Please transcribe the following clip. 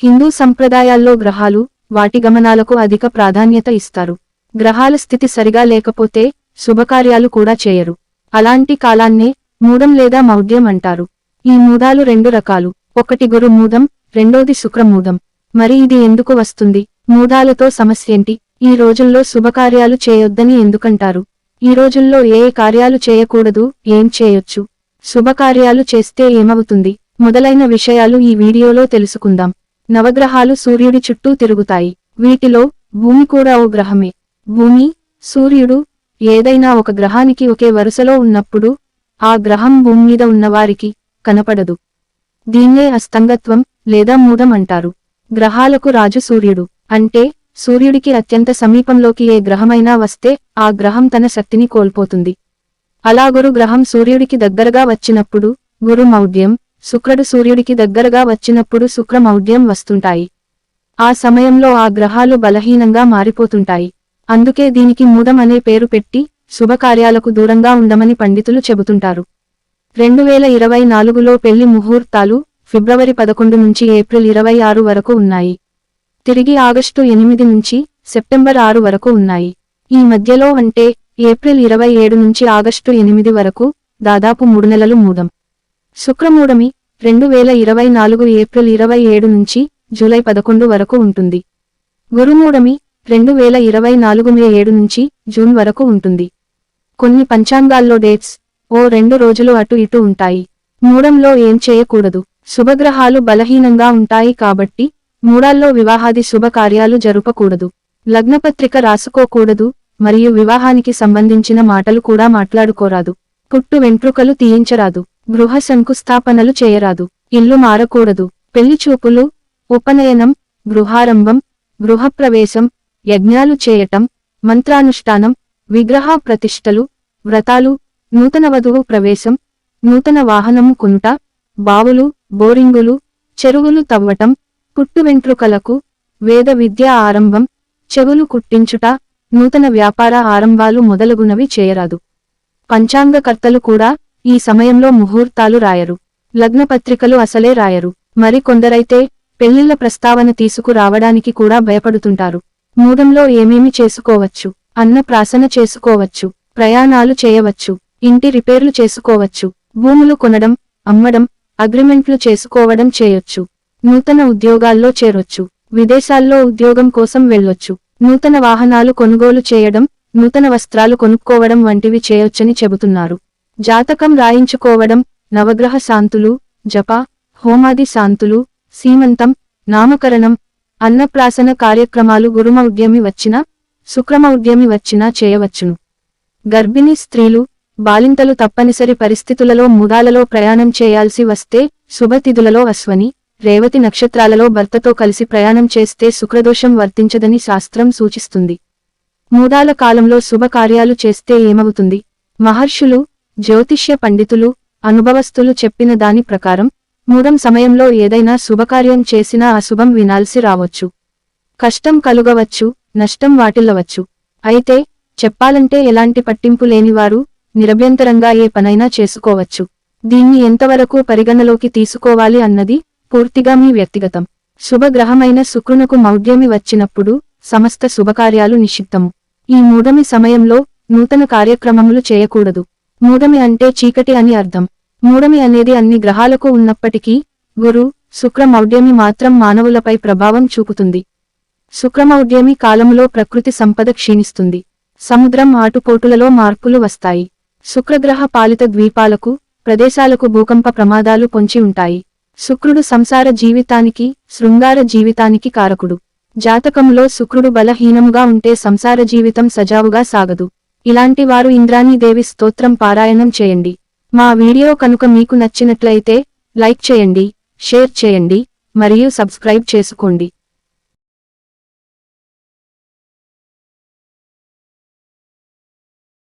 హిందూ సంప్రదాయాల్లో గ్రహాలు, వాటి గమనాలకు అధిక ప్రాధాన్యత ఇస్తారు. గ్రహాల స్థితి సరిగా లేకపోతే శుభకార్యాలు కూడా చేయరు. అలాంటి కాలాన్నే మూఢం లేదా మౌఢ్యం అంటారు. ఈ మూఢాలు రెండు రకాలు, ఒకటి గురు మూఢం, రెండోది శుక్రమూఢం. మరి ఇది ఎందుకు వస్తుంది? మూఢాలతో సమస్యేంటి? ఈ రోజుల్లో శుభకార్యాలు చేయొద్దని ఎందుకంటారు? ఈ రోజుల్లో ఏ కార్యాలు చేయకూడదు, ఏం చేయొచ్చు? శుభకార్యాలు చేస్తే ఏమవుతుంది? మొదలైన విషయాలు ఈ వీడియోలో తెలుసుకుందాం. నవగ్రహాలు సూర్యుడి చుట్టూ తిరుగుతాయి. వీటిలో భూమి కూడా ఓ గ్రహమే. భూమి, సూర్యుడు ఏదైనా ఒక గ్రహానికి ఒకే వరుసలో ఉన్నప్పుడు ఆ గ్రహం భూమి మీద ఉన్నవారికి కనపడదు. దీన్నే అస్తంగత్వం లేదా మూఢం అంటారు. గ్రహాలకు రాజు సూర్యుడు. అంటే సూర్యుడికి అత్యంత సమీపంలోకి ఏ గ్రహమైనా వస్తే ఆ గ్రహం తన శక్తిని కోల్పోతుంది. అలా గురు గ్రహం సూర్యుడికి దగ్గరగా వచ్చినప్పుడు గురు మౌఢ్యం, శుక్రుడు సూర్యుడికి దగ్గరగా వచ్చినప్పుడు శుక్ర మౌఢ్యం వస్తుంటాయి. ఆ సమయంలో ఆ గ్రహాలు బలహీనంగా మారిపోతుంటాయి. అందుకే దీనికి మూఢం అనే పేరు పెట్టి శుభకార్యాలకు దూరంగా ఉండమని పండితులు చెబుతుంటారు. 2024లో పెళ్లి ముహూర్తాలు ఫిబ్రవరి 11 నుంచి ఏప్రిల్ 26 వరకు ఉన్నాయి. తిరిగి ఆగస్టు 8 నుంచి సెప్టెంబర్ 6 వరకు ఉన్నాయి. ఈ మధ్యలో అంటే ఏప్రిల్ 27 నుంచి ఆగస్టు 8 వరకు దాదాపు 3 నెలలు మూఢం. శుక్రమూఢమి 2024 ఏప్రిల్ 27 నుంచి జూలై 11 వరకు ఉంటుంది. గురుమూఢమి 2024 మే 7 నుంచి జూన్ వరకు ఉంటుంది. కొన్ని పంచాంగాల్లో డేట్స్ ఓ 2 రోజులు అటు ఇటు ఉంటాయి. మూఢంలో ఏం చేయకూడదు? శుభగ్రహాలు బలహీనంగా ఉంటాయి కాబట్టి మూఢాల్లో వివాహాది శుభకార్యాలు జరుపకూడదు. లగ్నపత్రిక రాసుకోకూడదు మరియు వివాహానికి సంబంధించిన మాటలు కూడా మాట్లాడుకోరాదు. పుట్టు వెంట్రుకలు తీయించరాదు. గృహ శంకుస్థాపనలు చేయరాదు. ఇల్లు మారకూడదు. పెళ్లి చూపులు, ఉపనయనం, గృహారంభం, గృహప్రవేశం, యజ్ఞాలు చేయటం, మంత్రానుష్ఠానం, విగ్రహ ప్రతిష్టలు, వ్రతాలు, నూతన వధువు ప్రవేశం, నూతన వాహనము కొనుట, బావులు, బోరింగులు, చెరువులు తవ్వటం, పుట్టు వెంట్రుకలకు, వేద విద్య ఆరంభం, చెవులు కుట్టించుట, నూతన వ్యాపార ఆరంభాలు మొదలగునవి చేయరాదు. పంచాంగకర్తలు కూడా ఈ సమయంలో ముహూర్తాలు రాయరు. లగ్నపత్రికలు అసలే రాయరు. మరి కొందరైతే పెళ్లిళ్ల ప్రస్తావన తీసుకురావడానికి కూడా భయపడుతుంటారు. మూఢంలో ఏమేమి చేసుకోవచ్చు? అన్నప్రాసన చేసుకోవచ్చు, ప్రయాణాలు చేయవచ్చు, ఇంటి రిపేర్లు చేసుకోవచ్చు, భూములు కొనడం, అమ్మడం, అగ్రిమెంట్లు చేసుకోవడం చేయొచ్చు, నూతన ఉద్యోగాల్లో చేరొచ్చు, విదేశాల్లో ఉద్యోగం కోసం వెళ్ళొచ్చు, నూతన వాహనాలు కొనుగోలు చేయడం, నూతన వస్త్రాలు కొనుక్కోవడం వంటివి చేయొచ్చని చెబుతున్నారు. జాతకం రాయించుకోవడం, నవగ్రహ శాంతులు, జప, హోమాది శాంతులు, సీమంతం, నామకరణం, అన్నప్రాసన కార్యక్రమాలు గురుమౌఢ్యమి వచ్చినా, శుక్రమౌఢ్యమి వచ్చినా చేయవచ్చును. గర్భిణీ స్త్రీలు, బాలింతలు తప్పనిసరి పరిస్థితులలో మూఢాలలో ప్రయాణం చేయాల్సి వస్తే శుభతిథులలో అశ్వని, రేవతి నక్షత్రాలలో భర్తతో కలిసి ప్రయాణం చేస్తే శుక్రదోషం వర్తించదని శాస్త్రం సూచిస్తుంది. మూఢాల కాలంలో శుభకార్యాలు చేస్తే ఏమవుతుంది? మహర్షులు, జ్యోతిష్య పండితులు, అనుభవస్తులు చెప్పిన దాని ప్రకారం మూఢం సమయంలో ఏదైనా శుభకార్యం చేసినా అశుభం వినాల్సి రావచ్చు. కష్టం కలుగవచ్చు, నష్టం వాటిల్లవచ్చు. అయితే చెప్పాలంటే ఎలాంటి పట్టింపు లేనివారు నిరభ్యంతరంగా ఏ పనైనా చేసుకోవచ్చు. దీన్ని ఎంతవరకు పరిగణలోకి తీసుకోవాలి అన్నది పూర్తిగా మీ వ్యక్తిగతం. శుభగ్రహమైన శుక్రునకు మౌఢ్యమి వచ్చినప్పుడు సమస్త శుభకార్యాలు నిషిద్ధము. ఈ మూఢమి సమయంలో నూతన కార్యక్రమములు చేయకూడదు. మూఢమి అంటే చీకటి అని అర్థం. మూఢమి అనేది అన్ని గ్రహాలకు ఉన్నప్పటికీ గురు, శుక్ర మౌఢ్యమి మాత్రం మానవులపై ప్రభావం చూపుతుంది. శుక్రమౌఢ్యమి కాలంలో ప్రకృతి సంపద క్షీణిస్తుంది. సముద్రం ఆటుపోటులలో మార్పులు వస్తాయి. శుక్రగ్రహ పాలిత ద్వీపాలకు, ప్రదేశాలకు భూకంప ప్రమాదాలు పొంచి ఉంటాయి. శుక్రుడు సంసార జీవితానికి, శృంగార జీవితానికి కారకుడు. జాతకంలో శుక్రుడు బలహీనముగా ఉంటే సంసార జీవితం సజావుగా సాగదు. ఇలాంటి వారు ఇంద్రాణీదేవి స్తోత్రం పారాయణం చేయండి. మా వీడియో కనుక మీకు నచ్చినట్లయితే లైక్ చేయండి, షేర్ చేయండి మరియు సబ్స్క్రైబ్ చేసుకోండి.